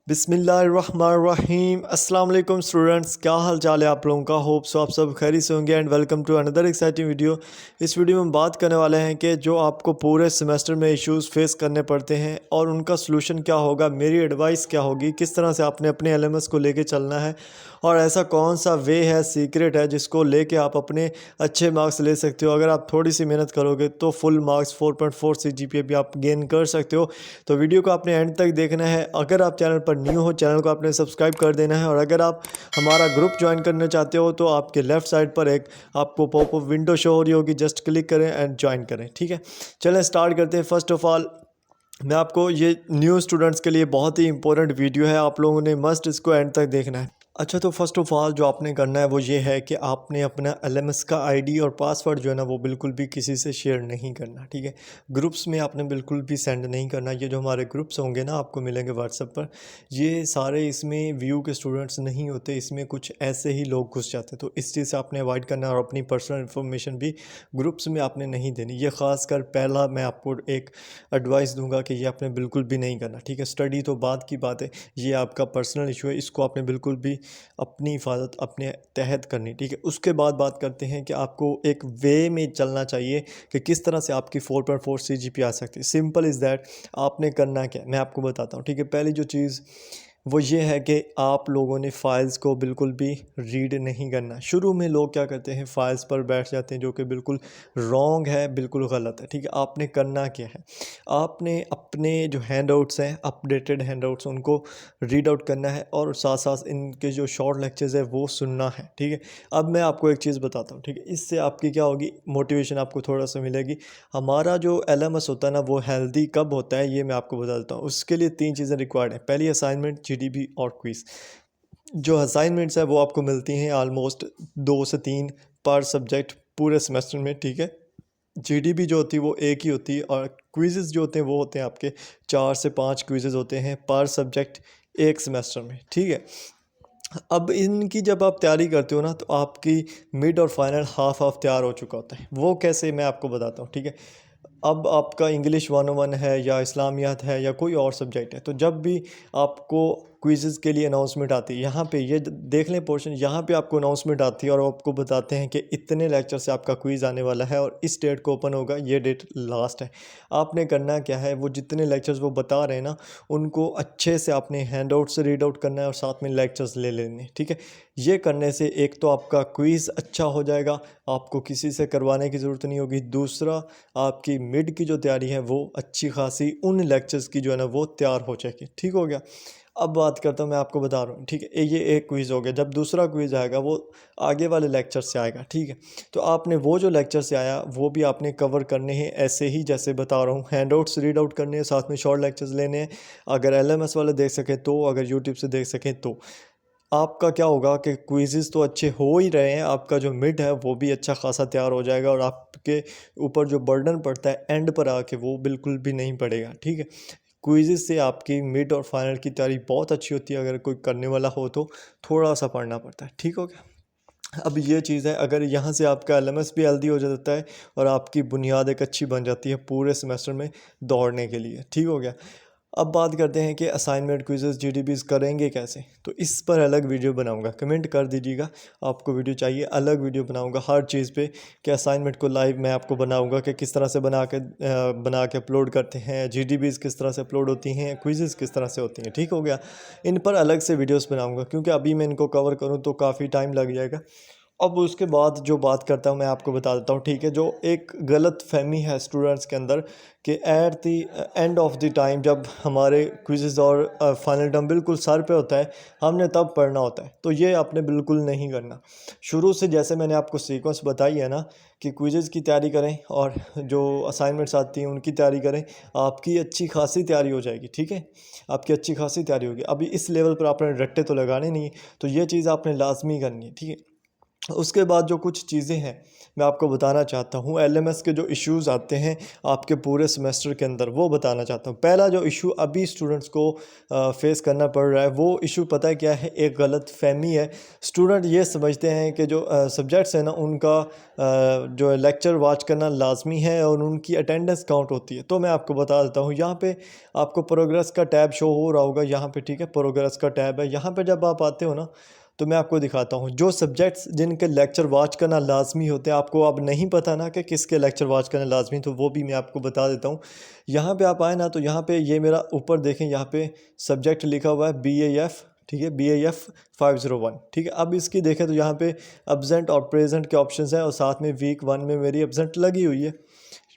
बिस्मिल्लाहिर्रहमानिर्रहीम अस्सलाम वालेकुम स्टूडेंट्स, क्या हाल चाल है आप लोगों का। होप सो आप सब खैरी से होंगे and welcome to another exciting video. इस वीडियो में हम बात करने वाले हैं कि जो आपको पूरे सेमेस्टर में इश्यूज़ फेस करने पड़ते हैं और उनका सलूशन क्या होगा, मेरी एडवाइस क्या होगी, किस तरह से आपने अपने एलएमएस को लेके चलना है और ऐसा कौन सा वे है, सीक्रेट है जिसको लेके आप अपने अच्छे मार्क्स ले सकते हो। अगर आप थोड़ी सी मेहनत करोगे तो फुल मार्क्स 4.4 CGPA भी आप गेन कर सकते हो। तो वीडियो को आपने एंड तक देखना है। अगर आप चैनल पर न्यू हो, चैनल को आपने सब्सक्राइब कर देना है और अगर आप हमारा ग्रुप ज्वाइन करना चाहते हो तो आपके लेफ्ट साइड पर एक आपको पॉपअप विंडो शो हो रही होगी, जस्ट क्लिक करें एंड ज्वाइन करें। ठीक है, चलें स्टार्ट करते हैं। फर्स्ट ऑफ ऑल मैं आपको ये न्यू स्टूडेंट्स के लिए बहुत ही इंपॉर्टेंट वीडियो है, आप लोगों ने मस्ट इसको एंड तक देखना है। अच्छा, तो फर्स्ट ऑफ़ ऑल जो आपने करना है वो ये है कि आपने अपना एलएमएस का आईडी और पासवर्ड जो है ना वो बिल्कुल भी किसी से शेयर नहीं करना। ठीक है, ग्रुप्स में आपने बिल्कुल भी सेंड नहीं करना। ये जो हमारे ग्रुप्स होंगे ना आपको मिलेंगे व्हाट्सएप पर, ये सारे इसमें व्यू के स्टूडेंट्स नहीं होते, इसमें कुछ ऐसे ही लोग घुस जाते हैं। तो इस चीज़ से आपने अवॉइड करना और अपनी पर्सनल इन्फॉर्मेशन भी ग्रुप्स में आपने नहीं देनी। ये ख़ासकर पहला मैं आपको एक एडवाइस दूंगा कि ये आपने बिल्कुल भी नहीं करना। ठीक है, स्टडी तो बाद की बात है, ये आपका पर्सनल इशू है, इसको आपने बिल्कुल भी अपनी हिफाजत अपने तहत करनी। ठीक है, उसके बाद बात करते हैं कि आपको एक वे में चलना चाहिए कि किस तरह से आपकी 4.4 CGPA आ सकती है। सिंपल इज़ दैट, आपने करना क्या है मैं आपको बताता हूँ। ठीक है, पहली जो चीज़ वो ये है कि आप लोगों ने फ़ाइल्स को बिल्कुल भी रीड नहीं करना। शुरू में लोग क्या करते हैं, फ़ाइल्स पर बैठ जाते हैं, जो कि बिल्कुल रॉन्ग है, बिल्कुल गलत है। ठीक है, आपने करना क्या है, आपने अपने जो हैंडआउट्स हैं, अपडेटेड हैंडआउट्स, उनको रीड आउट करना है और साथ साथ इनके जो शॉर्ट लेक्चर्स है वो सुनना है। ठीक है, अब मैं आपको एक चीज़ बताता हूँ। ठीक है, इससे आपकी क्या होगी, मोटिवेशन आपको थोड़ा सा मिलेगी। हमारा जो एलएमएस होता है ना वो हेल्दी कब होता है ये मैं आपको बता देता हूँ। उसके लिए 3 चीज़ें रिक्वायर्ड हैं। पहली जीडीबी और क्विज़। जो असाइनमेंट्स है वो आपको मिलती हैं ऑलमोस्ट 2 से 3 पर सब्जेक्ट पूरे सेमेस्टर में। ठीक है, जीडीबी जो होती है वो एक ही होती है और क्विज़ेस जो होते हैं वो होते हैं आपके 4 से 5 क्विज़ेस होते हैं पर सब्जेक्ट एक सेमेस्टर में। ठीक है, अब इनकी जब आप तैयारी करते हो ना तो आपकी मिड और फाइनल हाफ हाफ तैयार हो चुका होता है। वो कैसे मैं आपको बताता हूँ। ठीक है, अब आपका इंग्लिश 101 है या इस्लामियात है या कोई और सब्जेक्ट है, तो जब भी आपको क्विज़ेज़ के लिए अनाउंसमेंट आती है, यहाँ पे ये देख लें पोर्शन, यहाँ पे आपको अनाउंसमेंट आती है और आपको बताते हैं कि इतने लेक्चर से आपका क्विज़ आने वाला है और इस डेट को ओपन होगा, ये डेट लास्ट है। आपने करना क्या है, वो जितने लेक्चर्स वो बता रहे हैं ना उनको अच्छे से आपने हैंड आउट से रीड आउट करना है और साथ में लेक्चर्स ले लेने। ठीक है, ये करने से एक तो आपका क्विज़ अच्छा हो जाएगा, आपको किसी से करवाने की ज़रूरत नहीं होगी। दूसरा, आपकी मिड की जो तैयारी है वो अच्छी खासी उन लेक्चर्स की जो है ना वो तैयार हो जाएगी। ठीक हो गया, अब बात करता हूँ, मैं आपको बता रहा हूँ। ठीक है, ये एक क्विज़ हो गया। जब दूसरा क्विज़ आएगा वो आगे वाले लेक्चर से आएगा। ठीक है, तो आपने वो जो लेक्चर से आया वो भी आपने कवर करने हैं ऐसे ही जैसे बता रहा हूँ। हैंड आउट्स रीड आउट करने हैं, साथ में शॉर्ट लेक्चर्स लेने हैं। अगर एलएमएस वाले देख सकें तो, अगर यूट्यूब से देख सकें तो आपका क्या होगा कि क्विज़ेस तो अच्छे हो ही रहे हैं, आपका जो मिड है वो भी अच्छा खासा तैयार हो जाएगा और आपके ऊपर जो बर्डन पड़ता है एंड पर आके वो बिल्कुल भी नहीं पड़ेगा। ठीक है, क्विज़ेस से आपकी मिड और फाइनल की तैयारी बहुत अच्छी होती है। अगर कोई करने वाला हो तो थोड़ा सा पढ़ना पड़ता है। ठीक हो गया, अब ये चीज़ है, अगर यहाँ से आपका एलएमएस भी हेल्दी हो जाता है और आपकी बुनियाद एक अच्छी बन जाती है पूरे सेमेस्टर में दौड़ने के लिए। ठीक हो गया, अब बात करते हैं कि असाइनमेंट क्विज़ेस जीडीबीज़ करेंगे कैसे। तो इस पर अलग वीडियो बनाऊंगा, कमेंट कर दीजिएगा आपको वीडियो चाहिए, अलग वीडियो बनाऊंगा हर चीज़ पे कि असाइनमेंट को लाइव मैं आपको बनाऊंगा कि किस तरह से बना के अपलोड करते हैं, जीडीबीज़ किस तरह से अपलोड होती हैं, क्विज़ेस किस तरह से होती हैं। ठीक हो गया, इन पर अलग से वीडियोस बनाऊंगा क्योंकि अभी मैं इनको कवर करूँ तो काफ़ी टाइम लग जाएगा। अब उसके बाद जो बात करता हूँ मैं आपको बता देता हूँ। ठीक है, जो एक गलत फहमी है स्टूडेंट्स के अंदर कि at the end of the time जब हमारे क्विज़ेज़ और फाइनल टर्म बिल्कुल सर पे होता है, हमने तब पढ़ना होता है। तो ये आपने बिल्कुल नहीं करना। शुरू से जैसे मैंने आपको सीक्वेंस बताई है ना कि क्विज़ेज़ की तैयारी करें और जो असाइनमेंट्स आती हैं उनकी तैयारी करें, आपकी अच्छी खासी तैयारी हो जाएगी। ठीक है, आपकी अच्छी खासी तैयारी होगी। अभी इस लेवल पर आपने रट्टे तो लगाने नहीं, तो ये चीज़ आपने लाजमी करनी है। ठीक है, उसके बाद जो कुछ चीज़ें हैं मैं आपको बताना चाहता हूँ, एलएमएस के जो इश्यूज़ आते हैं आपके पूरे सेमेस्टर के अंदर वो बताना चाहता हूँ। पहला जो इशू अभी स्टूडेंट्स को फेस करना पड़ रहा है वो इशू पता है क्या है, एक गलत फहमी है। स्टूडेंट ये समझते हैं कि जो सब्जेक्ट्स हैं ना उनका जो लेक्चर वॉच करना लाजमी है और उनकी अटेंडेंस काउंट होती है। तो मैं आपको बता देता हूँ, यहाँ पे आपको प्रोग्रेस का टैब शो हो रहा होगा यहाँ पे, ठीक है, प्रोग्रेस का टैब है। यहाँ पे जब आप आते हो ना तो मैं आपको दिखाता हूँ जो सब्जेक्ट्स जिनके लेक्चर वॉच करना लाजमी होते हैं। आपको अब नहीं पता ना कि किसके लेक्चर वॉच करना लाजमी, तो वो भी मैं आपको बता देता हूँ। यहाँ पे आप आए ना तो यहाँ पे ये मेरा ऊपर देखें, यहाँ पे सब्जेक्ट लिखा हुआ है BAF, ठीक है, BAF 501, ठीक है। अब इसकी देखें तो यहाँ पे एब्सेंट और प्रेजेंट के ऑप्शंस हैं और साथ में वीक 1 में मेरी एब्सेंट लगी हुई है,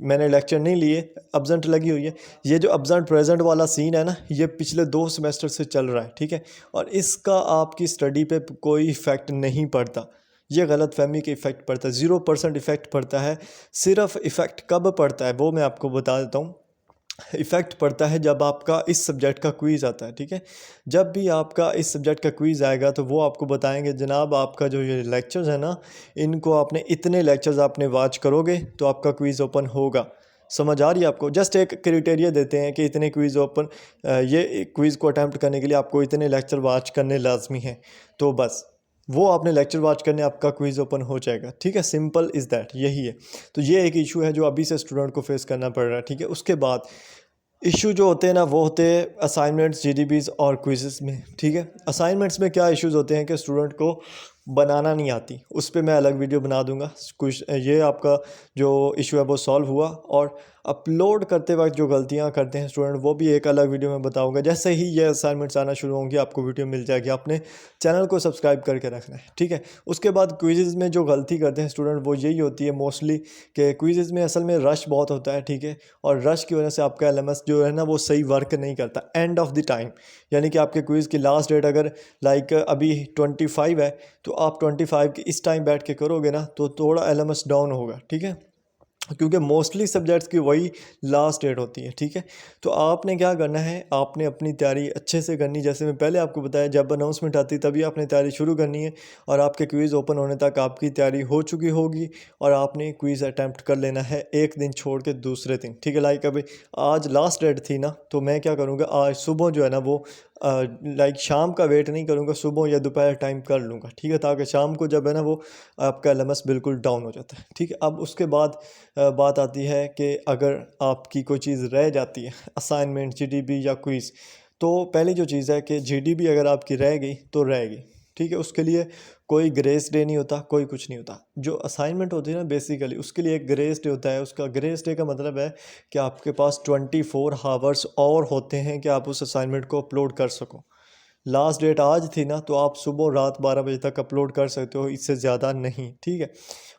मैंने लेक्चर नहीं लिए, एब्सेंट लगी हुई है। ये जो एब्सेंट प्रेजेंट वाला सीन है ना ये पिछले 2 सेमेस्टर से चल रहा है, ठीक है, और इसका आपकी स्टडी पे कोई इफ़ेक्ट नहीं पड़ता। ये गलत फहमी के इफ़ेक्ट पड़ता है, 0% इफ़ेक्ट पड़ता है। सिर्फ इफ़ेक्ट कब पड़ता है वो मैं आपको बता देता हूँ। इफ़ेक्ट पड़ता है जब आपका इस सब्जेक्ट का क्विज़ आता है, ठीक है। जब भी आपका इस सब्जेक्ट का क्विज़ आएगा तो वो आपको बताएंगे जनाब आपका जो ये लेक्चर्स है ना इनको आपने इतने लेक्चर्स आपने वॉच करोगे तो आपका क्विज़ ओपन होगा। समझ आ रही है आपको? जस्ट एक क्राइटेरिया देते हैं कि इतने क्विज़ ओपन, ये क्विज़ को अटैम्प्ट करने के लिए आपको इतने लेक्चर वॉच करने लाजमी हैं। तो बस वो आपने लेक्चर वॉच करने आपका क्विज़ ओपन हो जाएगा, ठीक है। सिंपल इज़ दैट, यही है। तो ये एक इशू है जो अभी से स्टूडेंट को फेस करना पड़ रहा है, ठीक है। उसके बाद इशू जो होते हैं ना वो होते हैं असाइनमेंट्स, जीडीबीज़ और क्विज़ेस में, ठीक है। असाइनमेंट्स में क्या इश्यूज़ होते हैं कि स्टूडेंट को बनाना नहीं आती, उस पर मैं अलग वीडियो बना दूंगा। कुछ ये आपका जो इशू है वो सॉल्व हुआ, और अपलोड करते वक्त जो गलतियां करते हैं स्टूडेंट वो भी एक अलग वीडियो में बताऊंगा। जैसे ही ये असाइनमेंट्स आना शुरू होंगी आपको वीडियो मिल जाएगी, आपने चैनल को सब्सक्राइब करके रखना है, ठीक है। उसके बाद क्विज़ेज़ में जो गलती करते हैं स्टूडेंट वो यही होती है मोस्टली कि क्विज़ेज़ में असल में रश बहुत होता है, ठीक है, और रश की वजह से आपका एलएमएस जो है ना वो सही वर्क नहीं करता एंड ऑफ द टाइम। यानी कि आपके क्विज़ की लास्ट डेट अगर लाइक अभी 25 है तो आप 25 की इस टाइम बैठ के करोगे ना तो थोड़ा एलएमएस डाउन होगा, ठीक है, क्योंकि मोस्टली सब्जेक्ट्स की वही लास्ट डेट होती है, ठीक है। तो आपने क्या करना है, आपने अपनी तैयारी अच्छे से करनी। जैसे मैं पहले आपको बताया जब अनाउंसमेंट आती तभी आपने तैयारी शुरू करनी है, और आपके क्विज़ ओपन होने तक आपकी तैयारी हो चुकी होगी, और आपने क्विज़ अटैम्प्ट कर लेना है एक दिन छोड़ के दूसरे दिन, ठीक है। लाइक अभी आज लास्ट डेट थी ना तो मैं क्या करूँगा, आज सुबह जो है ना वो लाइक शाम का वेट नहीं करूँगा, सुबह या दोपहर टाइम कर लूँगा, ठीक है, ताकि शाम को जब है ना वो आपका एलएमएस बिल्कुल डाउन हो जाता है, ठीक है। अब उसके बाद बात आती है कि अगर आपकी कोई चीज़ रह जाती है, असाइनमेंट, जीडीबी या क्विज़, तो पहली जो चीज़ है कि जीडीबी अगर आपकी रह गई तो रह गई, ठीक है। उसके लिए कोई ग्रेस डे नहीं होता, कोई कुछ नहीं होता। जो असाइनमेंट होती है ना बेसिकली उसके लिए एक ग्रेस डे होता है। उसका ग्रेस डे का मतलब है कि आपके पास 24 हावर्स और होते हैं कि आप उस असाइनमेंट को अपलोड कर सको। लास्ट डेट आज थी ना तो आप सुबह रात 12 बजे तक अपलोड कर सकते हो, इससे ज़्यादा नहीं, ठीक है।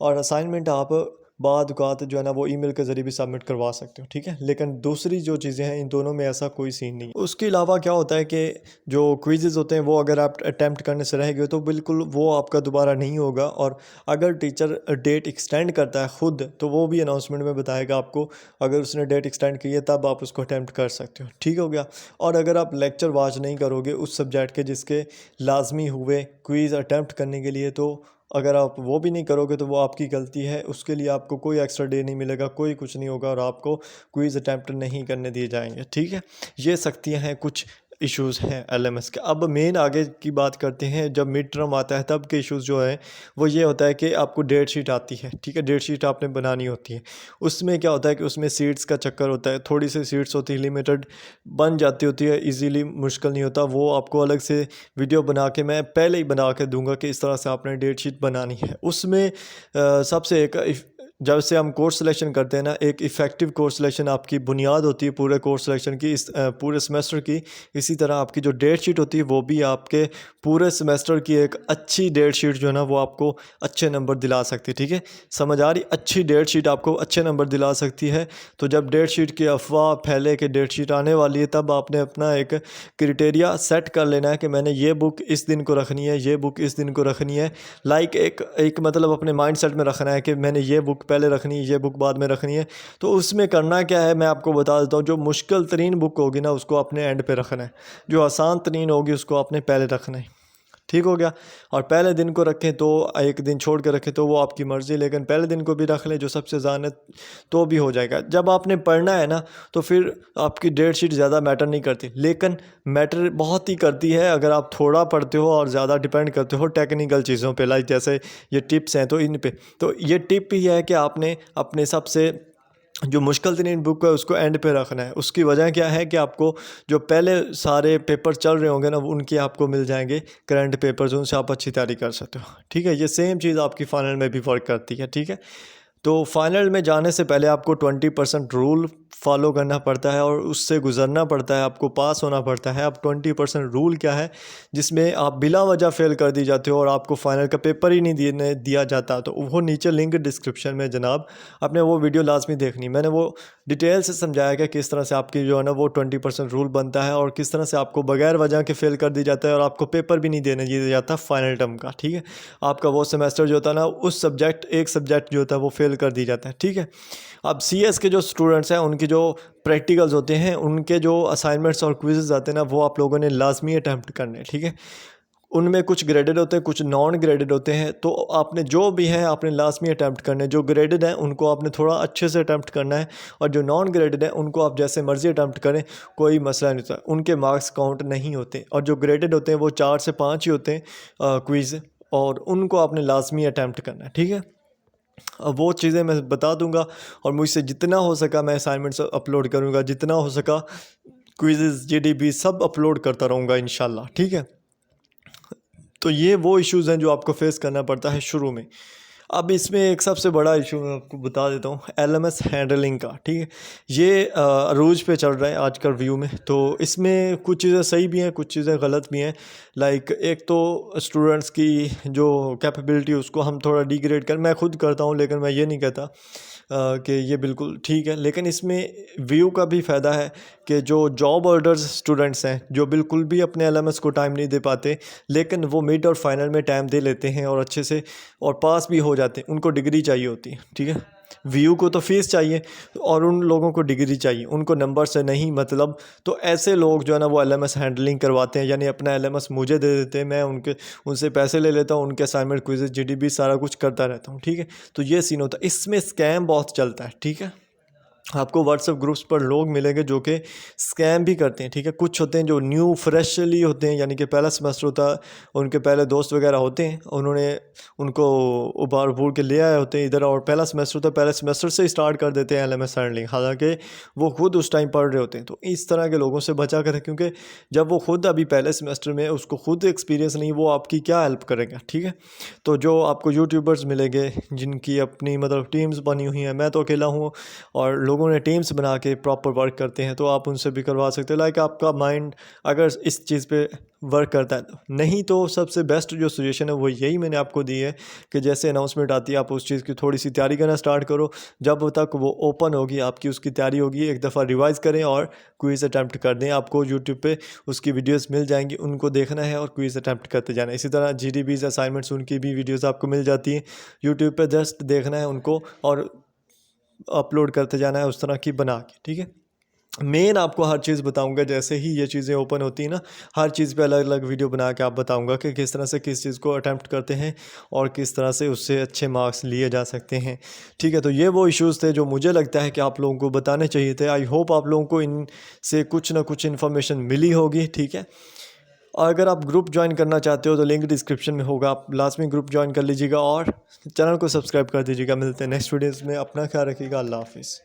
और असाइनमेंट आप बाद औक़ात जो है ना वो ईमेल के ज़रिए भी सबमिट करवा सकते हो, ठीक है। लेकिन दूसरी जो चीज़ें हैं इन दोनों में ऐसा कोई सीन नहीं है। उसके अलावा क्या होता है कि जो क्विज़ेज़ होते हैं वो अगर आप अटैम्प्ट करने से रह गए तो बिल्कुल वो आपका दोबारा नहीं होगा, और अगर टीचर डेट एक्सटेंड करता है ख़ुद तो वो भी अनाउंसमेंट में बताएगा आपको। अगर उसने डेट एक्सटेंड की है तब आप उसको अटैम्प्ट कर सकते हो, ठीक हो गया। और अगर आप लेक्चर वॉच नहीं करोगे उस सब्जेक्ट के जिसके लाजमी हुए क्विज़ अटैम्प्ट करने के लिए, तो अगर आप वो भी नहीं करोगे तो वो आपकी गलती है। उसके लिए आपको कोई एक्स्ट्रा डे नहीं मिलेगा, कोई कुछ नहीं होगा, और आपको क्विज़ अटैम्प्ट नहीं करने दिए जाएंगे, ठीक है। ये सख्तियाँ हैं, कुछ इश्यूज़ हैं एलएमएस के। अब मेन आगे की बात करते हैं, जब मिड टर्म आता है तब के इश्यूज़ जो हैं वो ये होता है कि आपको डेट शीट आती है, ठीक है, डेट शीट आपने बनानी होती है। उसमें क्या होता है कि उसमें सीट्स का चक्कर होता है, थोड़ी सी सीट्स होती है, लिमिटेड बन जाती होती है, इजीली मुश्किल नहीं होता। वो आपको अलग से वीडियो बना के मैं पहले ही बना के दूंगा कि इस तरह से आपने डेट शीट बनानी है। उसमें सबसे एक जब से हम कोर्स सिलेक्शन करते हैं ना, एक इफ़ेक्टिव कोर्स सिलेक्शन आपकी बुनियाद होती है पूरे कोर्स सिलेक्शन की, इस पूरे सेमेस्टर की। इसी तरह आपकी जो डेट शीट होती है वो भी आपके पूरे सेमेस्टर की एक अच्छी डेट शीट जो है ना वो आपको अच्छे नंबर दिला सकती है, ठीक है। समझ आ रही? अच्छी डेट शीट आपको अच्छे नंबर दिला सकती है। तो जब डेट शीट की अफवाह फैले कि डेट शीट आने वाली है तब आपने अपना एक क्राइटेरिया सेट कर लेना है कि मैंने ये बुक इस दिन को रखनी है, ये बुक इस दिन को रखनी है। लाइक एक मतलब अपने माइंड सेट में रखना है कि मैंने ये बुक पहले रखनी है, ये बुक बाद में रखनी है। तो उसमें करना क्या है मैं आपको बता देता हूँ। जो मुश्किल तरीन बुक होगी ना उसको अपने एंड पे रखना है, जो आसान तरीन होगी उसको आपने पहले रखना है, ठीक हो गया। और पहले दिन को रखें तो एक दिन छोड़ कर रखें तो वो आपकी मर्ज़ी, लेकिन पहले दिन को भी रख लें जो सबसे ज़्यादा तो भी हो जाएगा। जब आपने पढ़ना है ना तो फिर आपकी डेट शीट ज़्यादा मैटर नहीं करती, लेकिन मैटर बहुत ही करती है अगर आप थोड़ा पढ़ते हो और ज़्यादा डिपेंड करते हो टेक्निकल चीज़ों पे, लाइक जैसे ये टिप्स हैं तो इन पे। तो ये टिप ही है कि आपने अपने सबसे जो मुश्किल तरीन बुक है उसको एंड पे रखना है। उसकी वजह क्या है कि आपको जो पहले सारे पेपर चल रहे होंगे ना उनके आपको मिल जाएंगे करंट पेपर्स, उनसे आप अच्छी तैयारी कर सकते हो। ठीक है, ये सेम चीज़ आपकी फ़ाइनल में भी वर्क करती है। ठीक है, तो फाइनल में जाने से पहले आपको 20% रूल फॉलो करना पड़ता है और उससे गुजरना पड़ता है, आपको पास होना पड़ता है। अब 20% रूल क्या है, जिसमें आप बिला वजह फ़ेल कर दी जाते हो और आपको फ़ाइनल का पेपर ही नहीं दिया जाता। तो वो नीचे लिंक डिस्क्रिप्शन में जनाब आपने वो वीडियो लाजमी देखनी। मैंने वो डिटेल से समझाया कि किस तरह से आपकी जो है ना वो 20% रूल बनता है और किस तरह से आपको बगैर वजह के फ़ेल कर दी जाता है और आपको पेपर भी नहीं देने दिया जाता फाइनल टर्म का। ठीक है, आपका वो सेमेस्टर जो होता है ना उस एक सब्जेक्ट जो होता है वो फेल कर दी जाता है। ठीक है, अब सीएस के जो स्टूडेंट्स हैं उनकी जो प्रैक्टिकल्स होते हैं, उनके जो असाइनमेंट्स और क्विज़ेस आते हैं ना वो आप लोगों ने लाजमी अटैम्प्ट करने हैं। ठीक है, उनमें कुछ ग्रेडेड होते हैं, कुछ नॉन ग्रेडेड होते हैं, तो आपने जो भी है आपने लाजमी अटैम्प्ट करने हैं। जो ग्रेडेड हैं उनको आपने थोड़ा अच्छे से अटैम्प्ट करना है और जो नॉन ग्रेडेड हैं उनको आप जैसे मर्ज़ी अटैम्प्ट करें, कोई मसला नहीं होता, उनके मार्क्स काउंट नहीं होते। और जो ग्रेडेड होते हैं वो 4 से 5 ही होते हैं क्विज़, और उनको आपने लाजमी अटैम्प्ट करना है। ठीक है, अब वो चीज़ें मैं बता दूंगा और मुझसे जितना हो सका मैं असाइनमेंट्स अपलोड करूंगा, जितना हो सका क्विज़ जीडीबी सब अपलोड करता रहूँगा इंशाल्लाह। ठीक है, तो ये वो इश्यूज़ हैं जो आपको फेस करना पड़ता है शुरू में। अब इसमें एक सबसे बड़ा इशू मैं आपको बता देता हूँ, एलएमएस हैंडलिंग का। ठीक है, ये अरूज पे चल रहा है आजकल व्यू में। तो इसमें कुछ चीज़ें सही भी हैं, कुछ चीज़ें गलत भी हैं। लाइक एक तो स्टूडेंट्स की जो कैपेबिलिटी उसको हम थोड़ा डिग्रेड मैं खुद करता हूँ, लेकिन मैं ये नहीं कहता कि ये बिल्कुल ठीक है। लेकिन इसमें व्यू का भी फ़ायदा है कि जो जॉब होल्डर्स स्टूडेंट्स हैं जो बिल्कुल भी अपने एलएमएस को टाइम नहीं दे पाते, लेकिन वो मिड और फाइनल में टाइम दे लेते हैं और अच्छे से और पास भी हो जाते हैं, उनको डिग्री चाहिए होती है। ठीक है, व्यू को तो फीस चाहिए और उन लोगों को डिग्री चाहिए, उनको नंबर से नहीं मतलब। तो ऐसे लोग जो है ना वो एलएमएस हैंडलिंग करवाते हैं, यानी अपना एलएमएस मुझे दे देते हैं, मैं उनसे पैसे ले लेता हूँ, उनके असाइनमेंट क्विज़ जीडीबी सारा कुछ करता रहता हूँ। ठीक है, तो ये सीन होता है, इसमें स्कैम बहुत चलता है। ठीक है, आपको व्हाट्सएप ग्रुप्स पर लोग मिलेंगे जो कि स्कैम भी करते हैं। ठीक है, कुछ होते हैं जो न्यू फ्रेशली होते हैं, यानी कि पहला सेमेस्टर होता है, उनके पहले दोस्त वगैरह होते हैं, उन्होंने उनको उबार उबूर के ले आए होते हैं इधर, और पहला सेमेस्टर होता है, पहले सेमेस्टर से स्टार्ट कर देते हैं एलएमएस हैंडलिंग, हालांकि वो खुद उस टाइम पढ़ रहे होते हैं। तो इस तरह के लोगों से बचा करें, क्योंकि जब वो खुद अभी पहले सेमेस्टर में उसको खुद एक्सपीरियंस नहीं, वो आपकी क्या हेल्प करेगा। ठीक है, तो जो आपको यूट्यूबर्स मिलेंगे जिनकी अपनी मतलब टीम्स बनी हुई हैं, मैं तो अकेला हूँ और लोगों ने टीम्स बना के प्रॉपर वर्क करते हैं, तो आप उनसे भी करवा सकते हो। लाइक आपका माइंड अगर इस चीज़ पे वर्क करता है तो। नहीं तो सबसे बेस्ट जो सजेशन है वो यही मैंने आपको दी है कि जैसे अनाउंसमेंट आती है आप उस चीज़ की थोड़ी सी तैयारी करना स्टार्ट करो, जब तक वो ओपन होगी आपकी उसकी तैयारी होगी, एक दफ़ा रिवाइज़ करें और क्विज़ अटैम्प्ट कर दें। आपको यूट्यूब पे उसकी वीडियोस मिल जाएंगी, उनको देखना है और क्विज़ अटैम्प्ट करते जाना है। इसी तरह जीडीबीज़ असाइनमेंट्स उनकी भी वीडियोज़ आपको मिल जाती हैं, यूट्यूब पर जस्ट देखना है उनको और अपलोड करते जाना है उस तरह की बना के। ठीक है, मेन आपको हर चीज़ बताऊंगा, जैसे ही ये चीज़ें ओपन होती हैं ना, हर चीज़ पे अलग अलग वीडियो बना के आप बताऊंगा कि किस तरह से किस चीज़ को अटैम्प्ट करते हैं और किस तरह से उससे अच्छे मार्क्स लिए जा सकते हैं। ठीक है, तो ये वो इश्यूज़ थे जो मुझे लगता है कि आप लोगों को बताने चाहिए थे। आई होप आप लोगों को इनसे कुछ ना कुछ इन्फॉर्मेशन मिली होगी। ठीक है, और अगर आप ग्रुप ज्वाइन करना चाहते हो तो लिंक डिस्क्रिप्शन में होगा, आप लाजमी ग्रुप ज्वाइन कर लीजिएगा और चैनल को सब्सक्राइब कर दीजिएगा। मिलते हैं नेक्स्ट वीडियोज़ में, अपना ख्याल रखिएगा, अल्लाह हाफिज़।